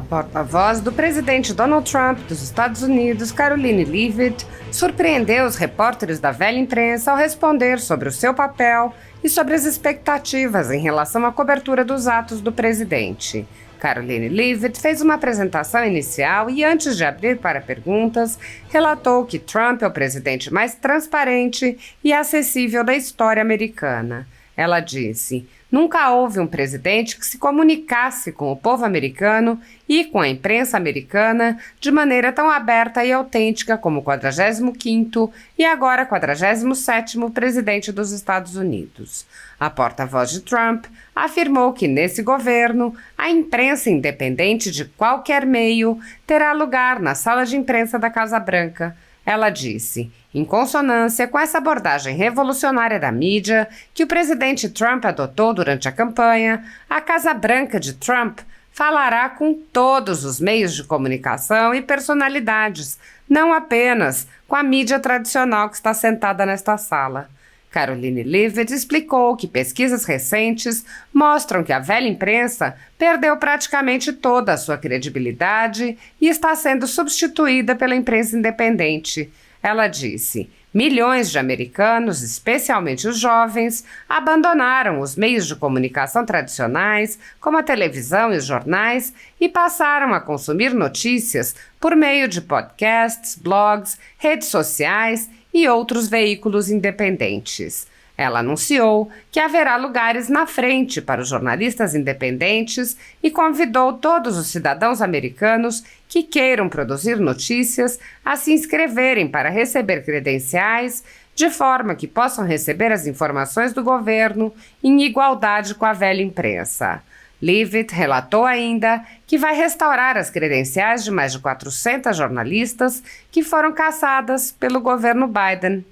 porta-voz do presidente Donald Trump dos Estados Unidos, Karoline Leavitt, surpreendeu os repórteres da velha imprensa ao responder sobre o seu papel e sobre as expectativas em relação à cobertura dos atos do presidente. Karoline Leavitt fez uma apresentação inicial e, antes de abrir para perguntas, relatou que Trump é o presidente mais transparente e acessível da história americana. Ela disse: "Nunca houve um presidente que se comunicasse com o povo americano e com a imprensa americana de maneira tão aberta e autêntica como o 45º e agora 47º presidente dos Estados Unidos." A porta-voz de Trump afirmou que nesse governo a imprensa independente de qualquer meio terá lugar na sala de imprensa da Casa Branca. Ela disse: "Em consonância com essa abordagem revolucionária da mídia que o presidente Trump adotou durante a campanha, a Casa Branca de Trump falará com todos os meios de comunicação e personalidades, não apenas com a mídia tradicional que está sentada nesta sala." Karoline Leavitt explicou que pesquisas recentes mostram que a velha imprensa perdeu praticamente toda a sua credibilidade e está sendo substituída pela imprensa independente. Ela disse: "Milhões de americanos, especialmente os jovens, abandonaram os meios de comunicação tradicionais, como a televisão e os jornais, e passaram a consumir notícias por meio de podcasts, blogs, redes sociais e outros veículos independentes." Ela anunciou que haverá lugares na frente para os jornalistas independentes e convidou todos os cidadãos americanos que queiram produzir notícias a se inscreverem para receber credenciais, de forma que possam receber as informações do governo em igualdade com a velha imprensa. Leavitt relatou ainda que vai restaurar as credenciais de mais de 400 jornalistas que foram cassadas pelo governo Biden.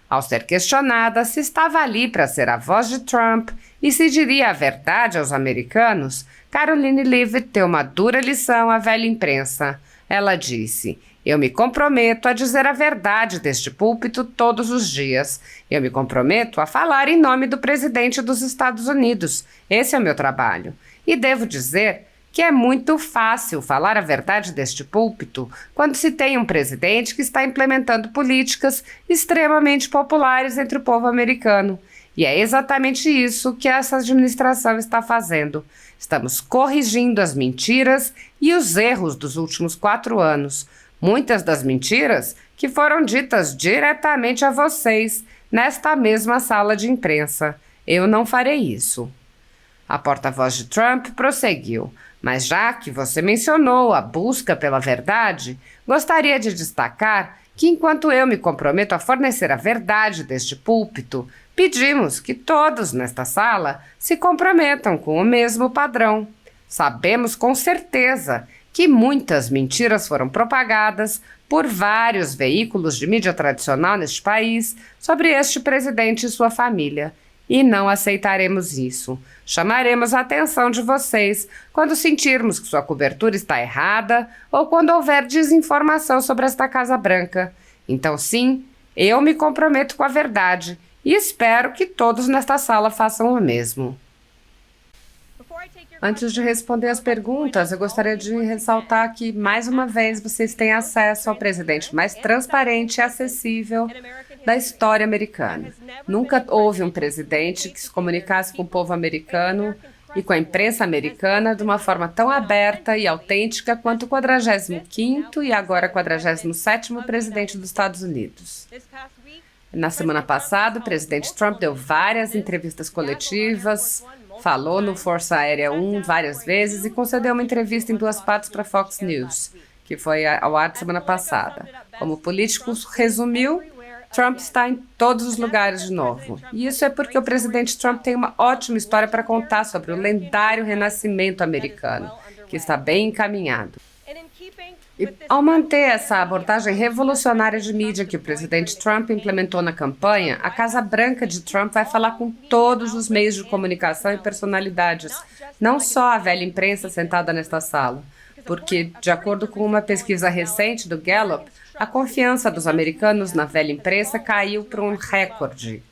Ao ser questionada se estava ali para ser a voz de Trump e se diria a verdade aos americanos, Karoline Leavitt deu uma dura lição à velha imprensa. Ela disse: "Eu me comprometo a dizer a verdade deste púlpito todos os dias. Eu me comprometo a falar em nome do presidente dos Estados Unidos. Esse é o meu trabalho. E devo dizer que é muito fácil falar a verdade deste púlpito quando se tem um presidente que está implementando políticas extremamente populares entre o povo americano. E é exatamente isso que essa administração está fazendo. Estamos corrigindo as mentiras e os erros dos últimos 4 anos. Muitas das mentiras que foram ditas diretamente a vocês, nesta mesma sala de imprensa. Eu não farei isso." A porta-voz de Trump prosseguiu: "Mas já que você mencionou a busca pela verdade, gostaria de destacar que enquanto eu me comprometo a fornecer a verdade deste púlpito, pedimos que todos nesta sala se comprometam com o mesmo padrão. Sabemos com certeza que muitas mentiras foram propagadas por vários veículos de mídia tradicional neste país sobre este presidente e sua família. E não aceitaremos isso. Chamaremos a atenção de vocês quando sentirmos que sua cobertura está errada ou quando houver desinformação sobre esta Casa Branca. Então, sim, eu me comprometo com a verdade e espero que todos nesta sala façam o mesmo." Antes de responder as perguntas, eu gostaria de ressaltar que, mais uma vez, vocês têm acesso ao presidente mais transparente e acessível da história americana. Nunca houve um presidente que se comunicasse com o povo americano e com a imprensa americana de uma forma tão aberta e autêntica quanto o 45º e agora 47º presidente dos Estados Unidos. Na semana passada, o presidente Trump deu várias entrevistas coletivas, falou no Força Aérea 1 várias vezes e concedeu uma entrevista em 2 partes para Fox News, que foi ao ar semana passada. Como o político resumiu, Trump está em todos os lugares de novo. E isso é porque o presidente Trump tem uma ótima história para contar sobre o lendário renascimento americano, que está bem encaminhado. E ao manter essa abordagem revolucionária de mídia que o presidente Trump implementou na campanha, a Casa Branca de Trump vai falar com todos os meios de comunicação e personalidades, não só a velha imprensa sentada nesta sala, porque, de acordo com uma pesquisa recente do Gallup, a confiança dos americanos na velha imprensa caiu para um recorde.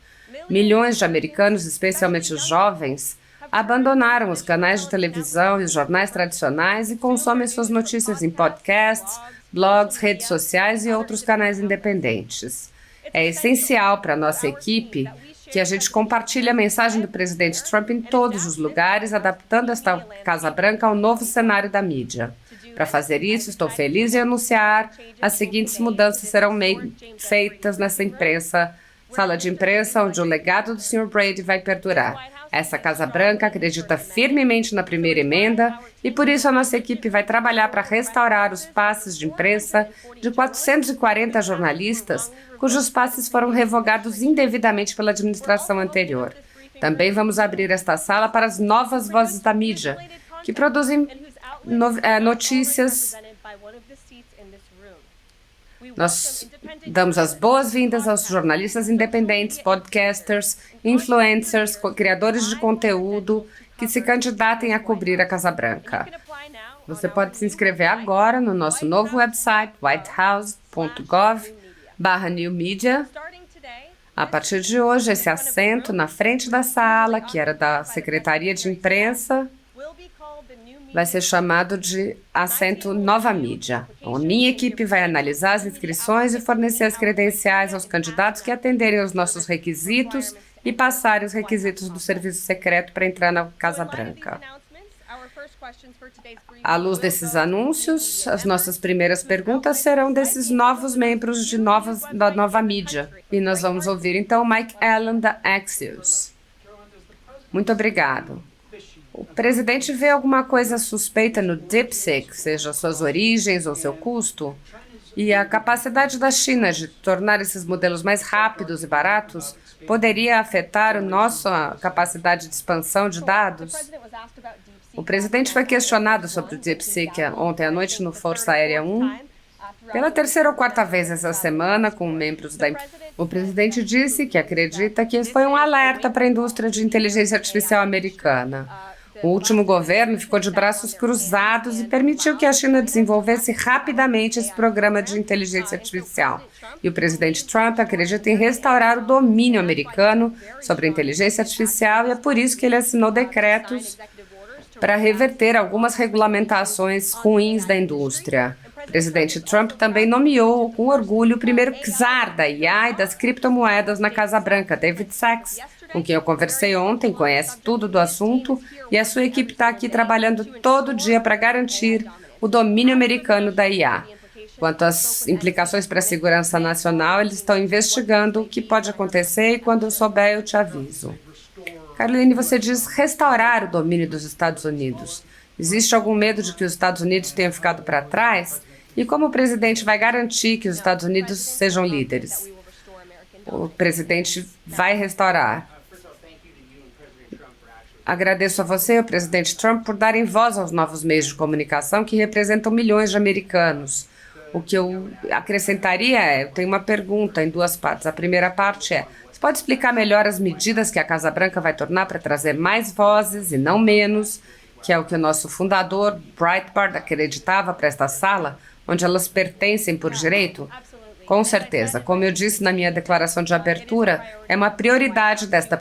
Milhões de americanos, especialmente os jovens, abandonaram os canais de televisão e os jornais tradicionais e consomem suas notícias em podcasts, blogs, redes sociais e outros canais independentes. É essencial para a nossa equipe que a gente compartilhe a mensagem do presidente Trump em todos os lugares, adaptando esta Casa Branca ao novo cenário da mídia. Para fazer isso, estou feliz em anunciar as seguintes mudanças serão feitas nessa sala de imprensa, onde o legado do Sr. Brady vai perdurar. Essa Casa Branca acredita firmemente na primeira emenda e, por isso, a nossa equipe vai trabalhar para restaurar os passes de imprensa de 440 jornalistas cujos passes foram revogados indevidamente pela administração anterior. Também vamos abrir esta sala para as novas vozes da mídia, que produzem notícias. Nós damos as boas-vindas aos jornalistas independentes, podcasters, influencers, criadores de conteúdo que se candidatem a cobrir a Casa Branca. Você pode se inscrever agora no nosso novo website, whitehouse.gov/newmedia. A partir de hoje, esse assento na frente da sala, que era da Secretaria de Imprensa, vai ser chamado de assento Nova Mídia. A minha equipe vai analisar as inscrições e fornecer as credenciais aos candidatos que atenderem aos nossos requisitos e passarem os requisitos do serviço secreto para entrar na Casa Branca. À luz desses anúncios, as nossas primeiras perguntas serão desses novos membros da Nova Mídia. E nós vamos ouvir então Mike Allen, da Axios. Muito obrigado. O presidente vê alguma coisa suspeita no DeepSeek, seja suas origens ou seu custo? E a capacidade da China de tornar esses modelos mais rápidos e baratos poderia afetar a nossa capacidade de expansão de dados? O presidente foi questionado sobre o DeepSeek ontem à noite no Força Aérea 1, pela terceira ou quarta vez essa semana, com membros da empresa. O presidente disse que acredita que foi um alerta para a indústria de inteligência artificial americana. O último governo ficou de braços cruzados e permitiu que a China desenvolvesse rapidamente esse programa de inteligência artificial. E o presidente Trump acredita em restaurar o domínio americano sobre a inteligência artificial e é por isso que ele assinou decretos para reverter algumas regulamentações ruins da indústria. O presidente Trump também nomeou com orgulho o primeiro czar da IA e das criptomoedas na Casa Branca, David Sachs, com quem eu conversei ontem, conhece tudo do assunto, e a sua equipe está aqui trabalhando todo dia para garantir o domínio americano da IA. Quanto às implicações para a segurança nacional, eles estão investigando o que pode acontecer e quando eu souber eu te aviso. Caroline, você diz restaurar o domínio dos Estados Unidos. Existe algum medo de que os Estados Unidos tenham ficado para trás? E como o presidente vai garantir que os Estados Unidos sejam líderes? O presidente vai restaurar. Agradeço a você e ao presidente Trump por darem voz aos novos meios de comunicação que representam milhões de americanos. O que eu acrescentaria eu tenho uma pergunta em duas partes. A primeira parte você pode explicar melhor as medidas que a Casa Branca vai tornar para trazer mais vozes e não menos, que é o que o nosso fundador, Breitbart, acreditava para esta sala, onde elas pertencem por direito? Com certeza. Como eu disse na minha declaração de abertura, é uma prioridade desta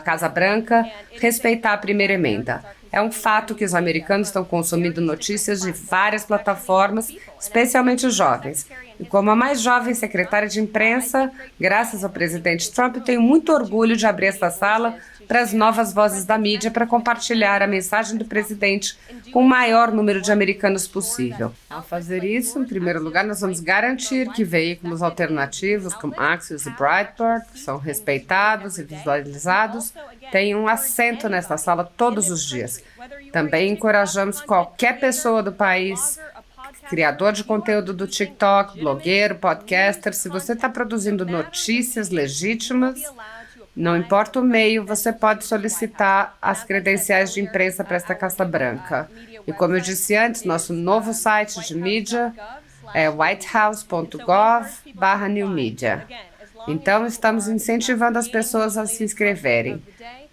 Casa Branca respeitar a primeira emenda. É um fato que os americanos estão consumindo notícias de várias plataformas, especialmente os jovens. E como a mais jovem secretária de imprensa, graças ao presidente Trump, eu tenho muito orgulho de abrir esta sala para as novas vozes da mídia para compartilhar a mensagem do presidente com o maior número de americanos possível. Ao fazer isso, em primeiro lugar, nós vamos garantir que veículos alternativos como Axios e Breitbart, que são respeitados e visualizados, tenham um assento nesta sala todos os dias. Também encorajamos qualquer pessoa do país, criador de conteúdo do TikTok, blogueiro, podcaster, se você está produzindo notícias legítimas, não importa o meio, você pode solicitar as credenciais de imprensa para esta Casa Branca. E como eu disse antes, nosso novo site de mídia é whitehouse.gov/newmedia. Então, estamos incentivando as pessoas a se inscreverem.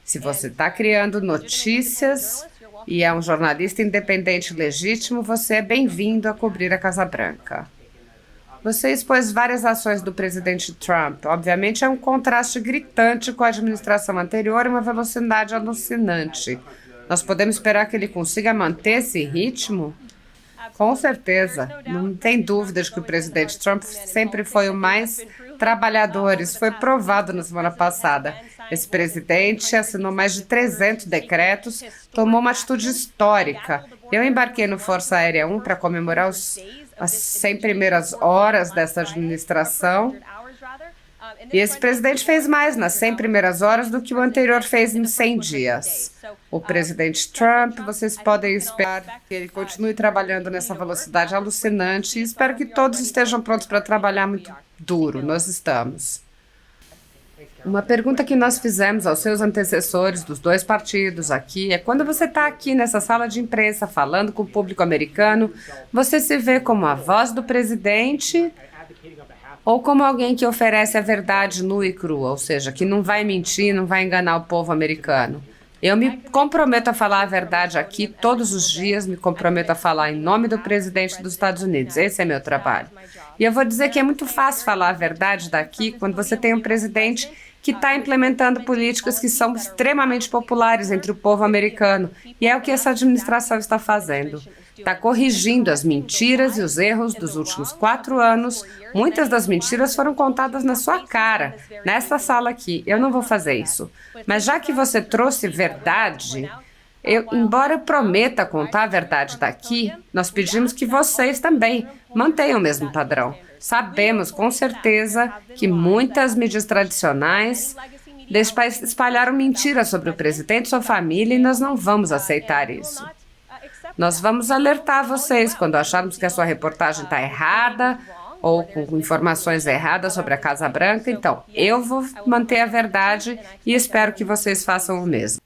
Se você está criando notícias e é um jornalista independente legítimo, você é bem-vindo a cobrir a Casa Branca. Você expôs várias ações do presidente Trump. Obviamente é um contraste gritante com a administração anterior e uma velocidade alucinante. Nós podemos esperar que ele consiga manter esse ritmo? Com certeza. Não tem dúvida de que o presidente Trump sempre foi o mais trabalhador. Isso foi provado na semana passada. Esse presidente assinou mais de 300 decretos, tomou uma atitude histórica. Eu embarquei no Força Aérea 1 para comemorar as 100 primeiras horas dessa administração. E esse presidente fez mais nas 100 primeiras horas do que o anterior fez em 100 dias. O presidente Trump, vocês podem esperar que ele continue trabalhando nessa velocidade alucinante e espero que todos estejam prontos para trabalhar muito duro. Nós estamos. Uma pergunta que nós fizemos aos seus antecessores dos dois partidos aqui é: quando você está aqui nessa sala de imprensa falando com o público americano, você se vê como a voz do presidente ou como alguém que oferece a verdade nua e crua, ou seja, que não vai mentir, não vai enganar o povo americano? Eu me comprometo a falar a verdade aqui todos os dias, me comprometo a falar em nome do presidente dos Estados Unidos. Esse é meu trabalho. E eu vou dizer que é muito fácil falar a verdade daqui quando você tem um presidente que está implementando políticas que são extremamente populares entre o povo americano. E é o que essa administração está fazendo. Está corrigindo as mentiras e os erros dos últimos 4 anos. Muitas das mentiras foram contadas na sua cara, nessa sala aqui. Eu não vou fazer isso. Mas já que você trouxe verdade, embora eu prometa contar a verdade daqui, nós pedimos que vocês também mantenham o mesmo padrão. Sabemos com certeza que muitas mídias tradicionais espalharam mentiras sobre o presidente e sua família e nós não vamos aceitar isso. Nós vamos alertar vocês quando acharmos que a sua reportagem está errada ou com informações erradas sobre a Casa Branca. Então, eu vou manter a verdade e espero que vocês façam o mesmo.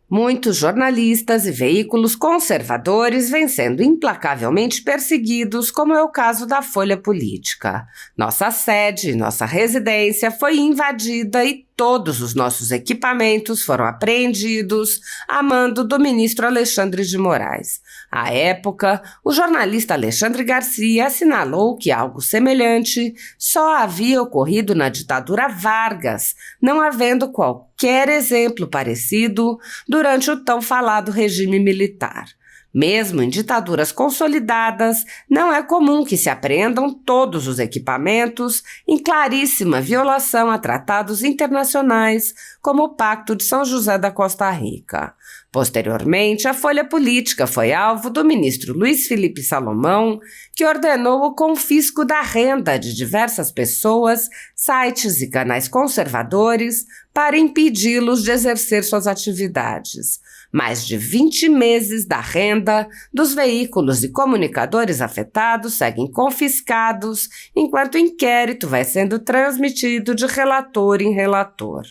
Muitos jornalistas e veículos conservadores vêm sendo implacavelmente perseguidos, como é o caso da Folha Política. Nossa sede, nossa residência foi invadida e todos os nossos equipamentos foram apreendidos a mando do ministro Alexandre de Moraes. À época, o jornalista Alexandre Garcia assinalou que algo semelhante só havia ocorrido na ditadura Vargas, não havendo qualquer exemplo parecido durante o tão falado regime militar. Mesmo em ditaduras consolidadas, não é comum que se apreendam todos os equipamentos, em claríssima violação a tratados internacionais, como o Pacto de São José da Costa Rica. Posteriormente, a Folha Política foi alvo do ministro Luiz Felipe Salomão, que ordenou o confisco da renda de diversas pessoas, sites e canais conservadores para impedi-los de exercer suas atividades. Mais de 20 meses da renda dos veículos e comunicadores afetados seguem confiscados, enquanto o inquérito vai sendo transmitido de relator em relator.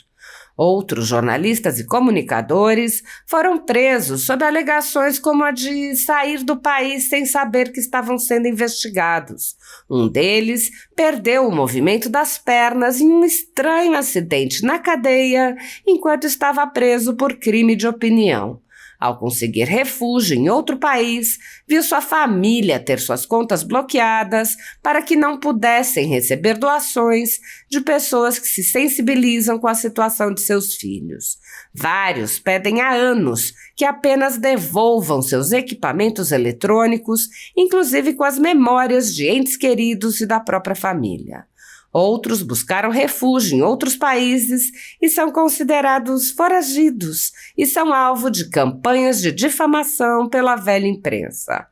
Outros jornalistas e comunicadores foram presos sob alegações como a de sair do país sem saber que estavam sendo investigados. Um deles perdeu o movimento das pernas em um estranho acidente na cadeia enquanto estava preso por crime de opinião. Ao conseguir refúgio em outro país, viu sua família ter suas contas bloqueadas para que não pudessem receber doações de pessoas que se sensibilizam com a situação de seus filhos. Vários pedem há anos que apenas devolvam seus equipamentos eletrônicos, inclusive com as memórias de entes queridos e da própria família. Outros buscaram refúgio em outros países e são considerados foragidos e são alvo de campanhas de difamação pela velha imprensa.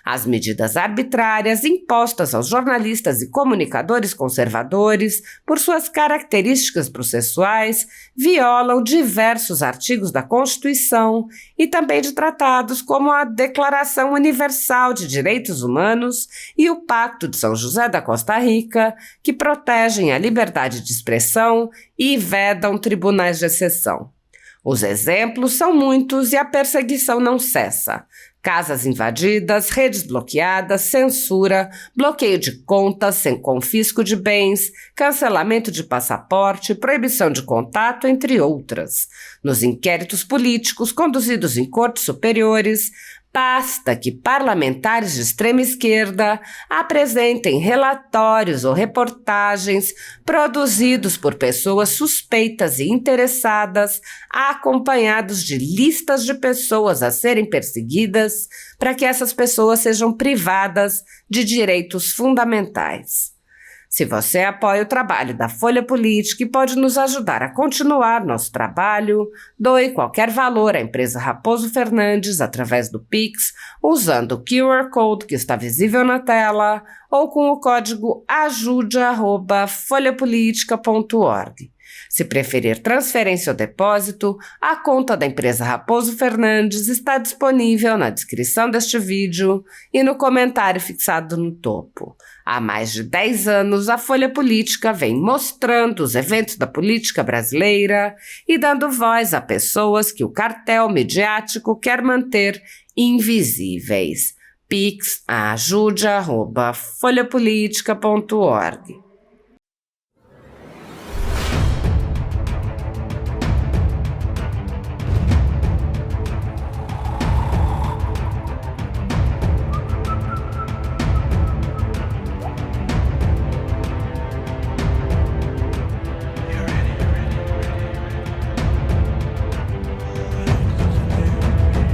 As medidas arbitrárias impostas aos jornalistas e comunicadores conservadores, por suas características processuais, violam diversos artigos da Constituição e também de tratados como a Declaração Universal de Direitos Humanos e o Pacto de São José da Costa Rica, que protegem a liberdade de expressão e vedam tribunais de exceção. Os exemplos são muitos e a perseguição não cessa. Casas invadidas, redes bloqueadas, censura, bloqueio de contas sem confisco de bens, cancelamento de passaporte, proibição de contato, entre outras. Nos inquéritos políticos conduzidos em cortes superiores, Basta que parlamentares de extrema esquerda apresentem relatórios ou reportagens produzidos por pessoas suspeitas e interessadas, acompanhados de listas de pessoas a serem perseguidas, para que essas pessoas sejam privadas de direitos fundamentais. Se você apoia o trabalho da Folha Política e pode nos ajudar a continuar nosso trabalho, doe qualquer valor à empresa Raposo Fernandes através do Pix, usando o QR Code que está visível na tela ou com o código ajude@folhapolitica.org. Se preferir transferência ou depósito, a conta da empresa Raposo Fernandes está disponível na descrição deste vídeo e no comentário fixado no topo. Há mais de 10 anos, a Folha Política vem mostrando os eventos da política brasileira e dando voz a pessoas que o cartel midiático quer manter invisíveis. Pix ajude@folhapolitica.org.